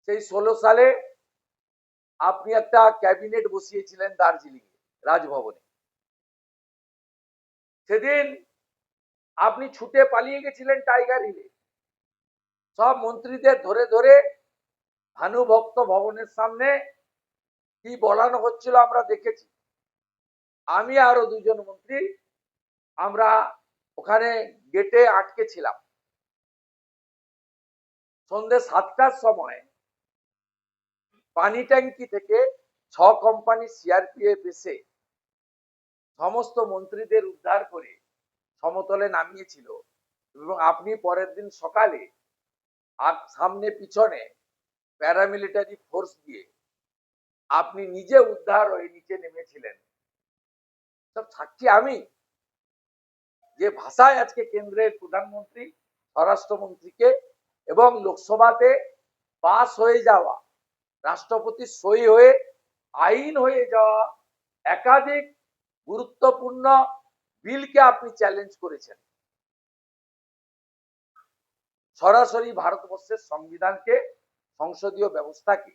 সেই 16 সালে আপনি একটা ক্যাবিনেট বসিয়েছিলেন দার্জিলিং রাজভবনে। সেদিন আপনি ছুটে পালিয়ে গেছিলেন টাইগার হিলে, সব মন্ত্রীদের ধরে ধরে ভানুভক্ত ভবনের সামনে কি বলানো হচ্ছিল আমরা দেখেছি। আমি আরো দুজন মন্ত্রী আমরা ওখানে গেটে আটকে ছিলাম। সন্ধ্যে 7টার সময় পানি ট্যাঙ্কি থেকে 6 কোম্পানি সিআরপিএফ এসে সমস্ত মন্ত্রীদের উদ্ধার করে সমতলে নামিয়েছিল এবং আপনি পরের দিন সকালে সামনে পিছনে প্যারামিলিটারি ফোর্স দিয়ে আপনি নিজে উদ্ধার হয়ে নিচে নেমেছিলেন। সব সাক্ষী আমি। যে ভাষায় আজকে কেন্দ্রের প্রধানমন্ত্রী স্বরাষ্ট্রমন্ত্রীকে এবং লোকসভাতে পাস হয়ে যাওয়া, রাষ্ট্রপতির সই হয়ে আইন হয়ে যাওয়া একাধিক গুরুত্বপূর্ণ বিলকে আপনি চ্যালেঞ্জ করেছেন, সরাসরি ভারতবর্ষের সংবিধানকে, সংসদীয় ব্যবস্থাকে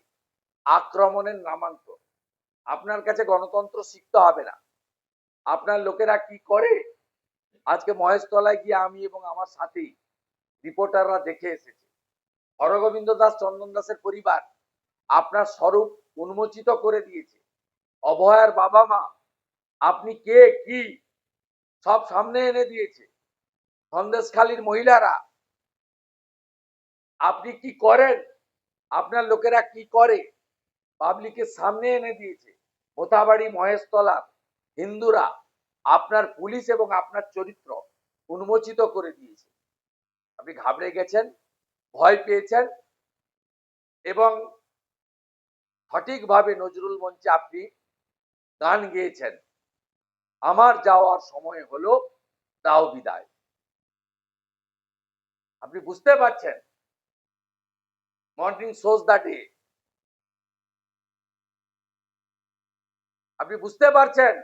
আক্রমণের নামান্তর। আপনার কাছে গণতন্ত্র শিখতে হবে না। আপনার লোকেরা কি করে আজকে মহেশতলায় গিয়ে আমি এবং আমার সাথী রিপোর্টাররা দেখে এসেছি। হরগোবিন্দ দাস, চন্দন দাসের পরিবার আপনার স্বরূপ উন্মোচিত করে দিয়েছে। অভয়ার বাবা মা আপনি কে কি সব সামনে এনে দিয়েছে। সন্দেশখালীর মহিলারা আপনি কি করেন, আপনার লোকেরা কি করে পাবলিকের সামনে এনে দিয়েছে। মোথাবাড়ি মহেশতলা হিন্দুরা আপনার পুলিশ এবং আপনার চরিত্র উন্মোচিত করে দিয়েছে। আপনি ঘাবড়ে গেছেন, ভয় পেয়েছেন এবং সঠিকভাবে নজরুল মঞ্চে আপনি গান গেয়েছেন, আমার যাওয়ার সময় হলো, দাও বিদায়। আপনি বুঝতে পারছেন মর্নিং শোজ দ্য ডে। আপনি বুঝতে পারছেন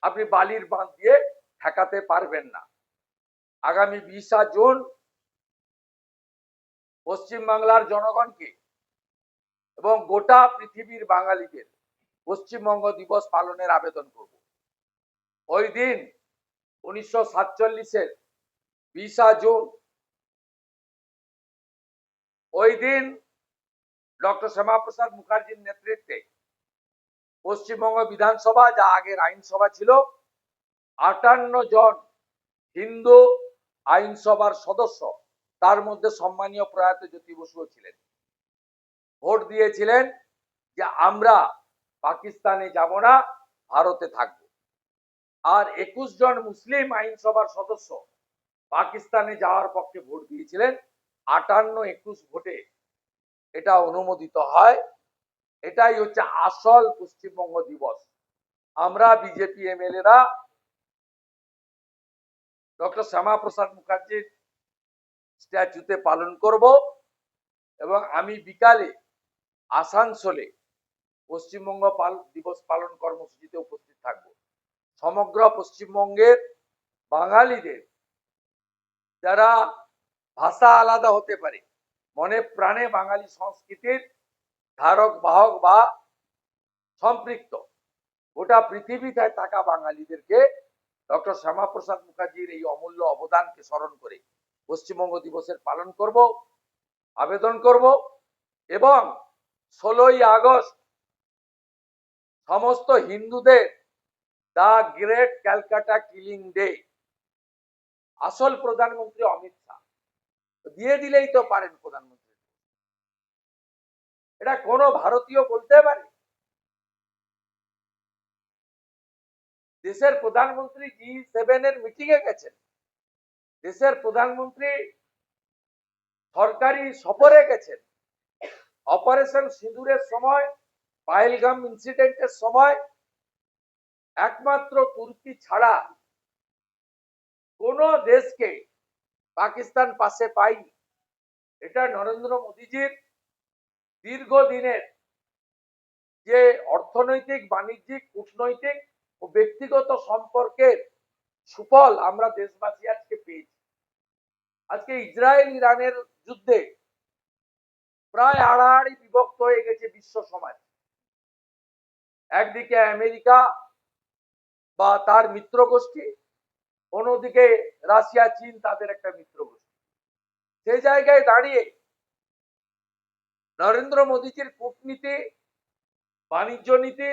আপনি বালির বাঁধ দিয়ে ঠেকাতে পারবেন না। আগামী 20 জুন পশ্চিমবাংলার জনগণকে এবং গোটা পৃথিবীর বাঙালিদের পশ্চিমবঙ্গ দিবস পালনের আবেদন করব। ওই দিন 1947-এর 20 জুন, ওই দিন ডক্টর শ্যামাপ্রসাদ মুখার্জির নেতৃত্বে পশ্চিমবঙ্গ বিধানসভা, যা আগের আইনসভা ছিল, 58 জন হিন্দু আইনসভার সদস্য, তার মধ্যে সম্মানীয় প্রয়াত জ্যোতি বসুও ছিলেন, ভোট দিয়েছিলেন যে আমরা পাকিস্তানে যাব না, ভারতে থাকব। আর 21 জন মুসলিম আইনসভার সদস্য পাকিস্তানে যাওয়ার পক্ষে ভোট দিয়েছিলেন। 58-21 ভোটে এটা অনুমোদিত হয়। এটাই হচ্ছে আসল পশ্চিমবঙ্গ দিবস। আমরা বিজেপি এমএলএরা ডক্টর শ্যামাপ্রসাদ মুখার্জির স্ট্যাচুতে পালন করব এবং আমি বিকালে আসানসোলে পশ্চিমবঙ্গ দিবস পালন কর্মসূচিতে উপস্থিত থাকব। সমগ্র পশ্চিমবঙ্গের বাঙালিদের, যারা ভাষা আলাদা হতে পারে, মনে প্রাণে বাঙালি সংস্কৃতির ধারক বাহক বা সম্পৃক্ত গোটা পৃথিবীতে থাকা বাঙালিদেরকে ডক্টর শ্যামাপ্রসাদ মুখার্জির এই অমূল্য অবদানকে স্মরণ করে পশ্চিমবঙ্গ দিবসের পালন করব, আবেদন করব। এবং 16ই আগস্ট সমস্ত হিন্দুদের the great Calcutta killing day. আসল প্রধানমন্ত্রী অমিত শাহ দিয়ে দিলেই তো পারেন প্রধানমন্ত্রী। এটা কোন ভারতীয় বলতে পারে? দেশের প্রধানমন্ত্রী G7 এর মিটিং এ গেছেন, দেশের প্রধানমন্ত্রী সরকারি সফরে গেছেন, অপারেশন সিঁদুরের সময়, পাহেলগাম ইনসিডেন্টের সময় একমাত্র তুর্কি ছাড়া কোন দেশকে পাকিস্তান পাশে পায়নি। এটা নরেন্দ্র মোদীজির দীর্ঘদিনের যে অর্থনৈতিক, বাণিজ্যিক, কূটনৈতিক ও ব্যক্তিগত সম্পর্কের সুফল আমরা দেশবাসী আজকে পেয়েছি। আজকে ইসরায়েল ইরানের যুদ্ধে প্রায় আড়াআড়ি বিভক্ত হয়ে গেছে বিশ্ব সমাজ। একদিকে আমেরিকা বা তার মিত্র গোষ্ঠী, অন্যদিকে রাশিয়া চীন তাদের একটা মিত্র গোষ্ঠী। সেই জায়গায় দাঁড়িয়ে নরেন্দ্র মোদীজির কূটনীতি, বাণিজ্য নীতি,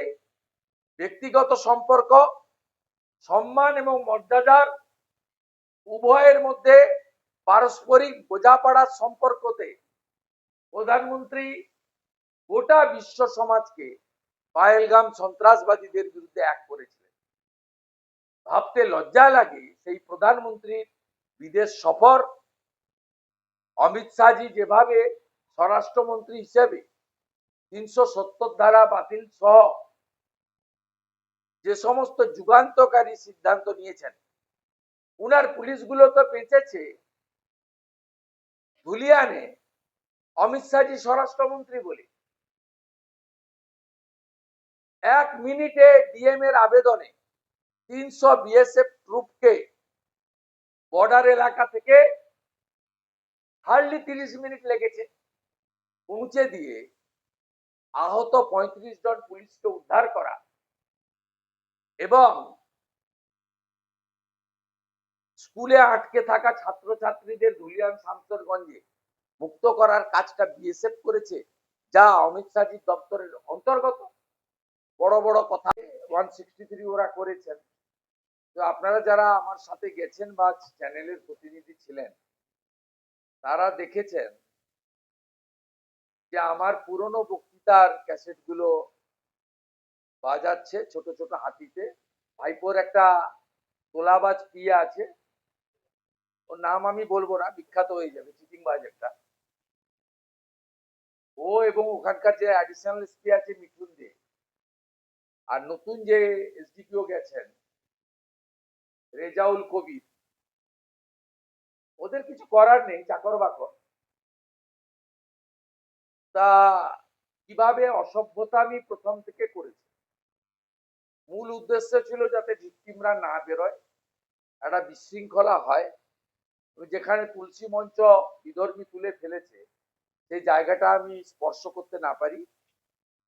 ব্যক্তিগত সম্পর্ক, সম্মান এবং মর্যাদার উভয়ের মধ্যে পারস্পরিক বোঝাপড়ার সম্পর্কতে প্রধানমন্ত্রী গোটা বিশ্ব সমাজকে পাহেলগাম সন্ত্রাসবাদীদের বিরুদ্ধে এক করেছিলেন। ভাবতে লজ্জা লাগে সেই প্রধানমন্ত্রীর বিদেশ সফর, অমিত শাহজি যেভাবে স্বরাষ্ট্রমন্ত্রী হিসেবে ৩৭০ ধারা বাতিল সহ যে সমস্ত যুগান্তকারী সিদ্ধান্ত নিয়েছেন, উনার পুলিশগুলো তো বেঁচেছে ধুলিয়ানে অমিত শাহজি স্বরাষ্ট্রমন্ত্রী বলে। 1 মিনিটে ডিএম এর আবেদনে 300 বিএসএফ ট্রুপকে বর্ডার এলাকা থেকে হার্ডলি 30 মিনিট লেগেছে পৌঁছে দিয়ে আহত 35 জন পুলিশকে উদ্ধার করা এবং স্কুলে আটকে থাকা ছাত্রছাত্রীদের ধুলিয়ান শামসেরগঞ্জে মুক্ত করার কাজটা বিএসএফ করেছে, যা অমিত শাহজির দপ্তরের অন্তর্গত। বড় বড় কথা 163 ওরা করেছেন। তো আপনারা যারা আমার সাথে গেছেন বা চ্যানেলের প্রতিনিধি ছিলেন, তারা দেখেছেন যে আমার পুরনো বক্তৃতার ক্যাসেট গুলো বাজাচ্ছে ছোট ছোট হাতিতে। ভাইপোর একটা তোলাবাজ পিয়া আছে, ওর নাম আমি বলবো না, বিখ্যাত হয়ে যাবে, চিটিংবাজ একটা। ও এবং ওখানকার যে অ্যাডিশনাল এসপি আছে মিঠুন দে, আর নতুন যে এসডিপিও গেছেন রেজাউল কবির, ওদের কিছু করার নেই, চাকর বাকর। তা কিভাবে অসভ্যতা আমি প্রথম থেকে করেছি। মূল উদ্দেশ্য ছিল যাতে ভিকটিমরা না বেরোয়, একটা বিশৃঙ্খলা হয়, যেখানে তুলসী মঞ্চ বিধর্মী তুলে ফেলেছে সেই জায়গাটা আমি স্পর্শ করতে না পারি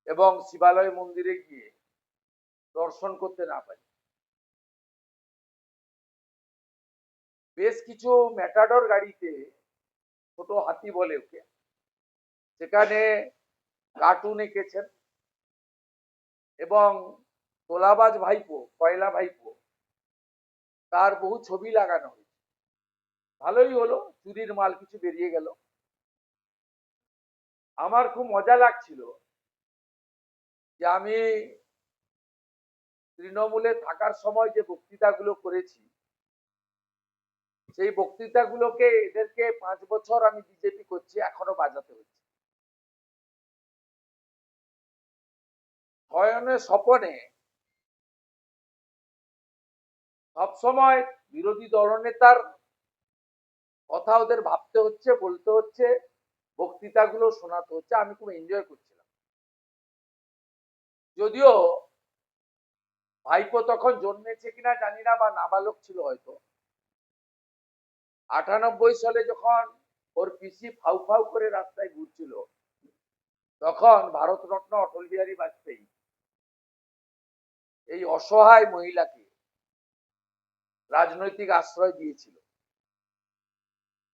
এবং শিবালয় মন্দিরে গিয়ে দর্শন করতে না পারি। বেশ কিছু ম্যাটাডোর গাড়িতে, ছোট হাতি বলে ওকে, সেখানে কার্টুন এঁকেছেন এবং তোলাবাজ ভাইপো, কয়লা ভাইপো, তার বহু ছবি লাগানো হয়েছে। ভালোই হলো, চুরির মাল কিছু বেরিয়ে গেল। আমার খুব মজা লাগছিল যে আমি তৃণমূলে থাকার সময় যে বক্তৃতাগুলো করেছি, সেই বক্তৃতাগুলোকে এদেরকে 5 বছর আমি বিজেপি করছি, এখনো বাজাতে হচ্ছে। শয়নে স্বপনে সবসময় বিরোধী দলনেতার কথা ওদের ভাবতে হচ্ছে, বলতে হচ্ছে, বক্তৃতাগুলো শোনাতে হচ্ছে। আমি খুব এনজয় করছিলাম। যদিও ভাইপো তখন জন্মেছে কিনা জানি না, বা নাবালক ছিল হয়তো। 98 সালে যখন ওর পিসি ফাউ ফাউ করে রাস্তায় ঘুরছিল, তখন ভারতরত্ন অটল বিহারী বাজপেয়ী এই অসহায় মহিলাকে রাজনৈতিক আশ্রয় দিয়েছিল।